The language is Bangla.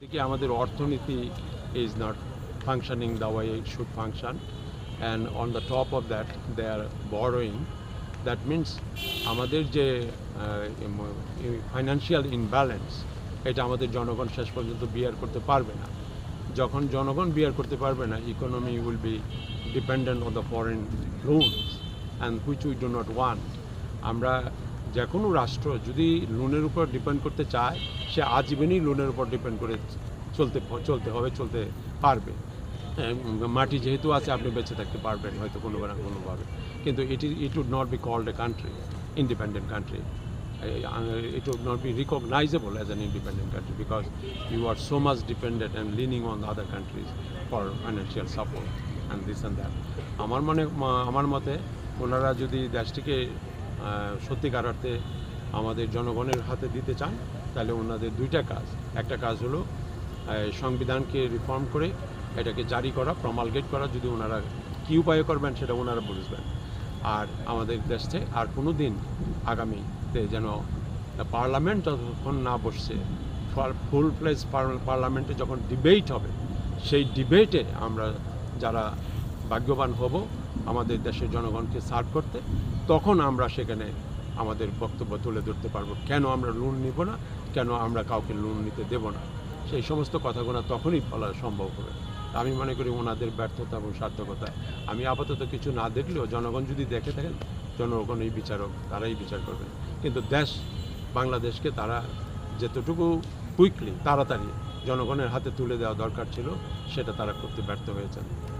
দেখি আমাদের অর্থনীতি is not functioning the way it should function, and on the top of that they are borrowing. That means আমাদের যে ফাইন্যান্সিয়াল ইমব্যালেন্স, এটা আমাদের জনগণ শেষ পর্যন্ত বিয়ার করতে পারবে না। যখন জনগণ বিয়ার করতে পারবে না, economy will be dependent on the foreign loans, and which we do not want. আমরা যে কোনো রাষ্ট্র যদি লোনের উপর ডিপেন্ড করতে চায়, সে আজীবনই লোনের উপর ডিপেন্ড করে চলতে পারবে। মাটি যেহেতু আছে, আপনি বেঁচে থাকতে পারবেন হয়তো কোনো না কোনোভাবে, কিন্তু it would not be called a country, independent country. It would not be recognizable as an independent country because you are so much dependent and leaning on the other countries for financial support and this and that. আমার মতে ওনারা যদি দেশটিকে সত্যিকার অর্থে আমাদের জনগণের হাতে দিতে চান, তাহলে ওনাদের দুইটা কাজ। একটা কাজ হলো সংবিধানকে রিফর্ম করে এটাকে জারি করা, প্রমালগেট করা। যদি ওনারা কী উপায়ে করবেন সেটা ওনারা বুঝবেন। আর আমাদের দেশে আর কোনো দিন আগামীতে যেন পার্লামেন্ট যতক্ষণ না বসছে, ফুল ফ্লেজ পার্লামেন্টে যখন ডিবেট হবে, সেই ডিবেটে আমরা যারা ভাগ্যবান হব আমাদের দেশের জনগণকে সার্ভ করতে, তখন আমরা সেখানে আমাদের বক্তব্য তুলে ধরতে পারবো। কেন আমরা লোন নিব না, কেন আমরা কাউকে লোন নিতে দেব না, সেই সমস্ত কথাগুলো তখনই বলা সম্ভব হবে। আমি মনে করি ওনাদের ব্যর্থতা এবং সার্থকতা আমি আপাতত কিছু না দেখলেও জনগণ যদি দেখে থাকেন, জনগণ এই বিচারক, তারাই বিচার করবেন। কিন্তু বাংলাদেশকে তারা যতটুকু কুইকলি, তাড়াতাড়ি জনগণের হাতে তুলে দেওয়া দরকার ছিল, সেটা তারা করতে ব্যর্থ হয়েছেন।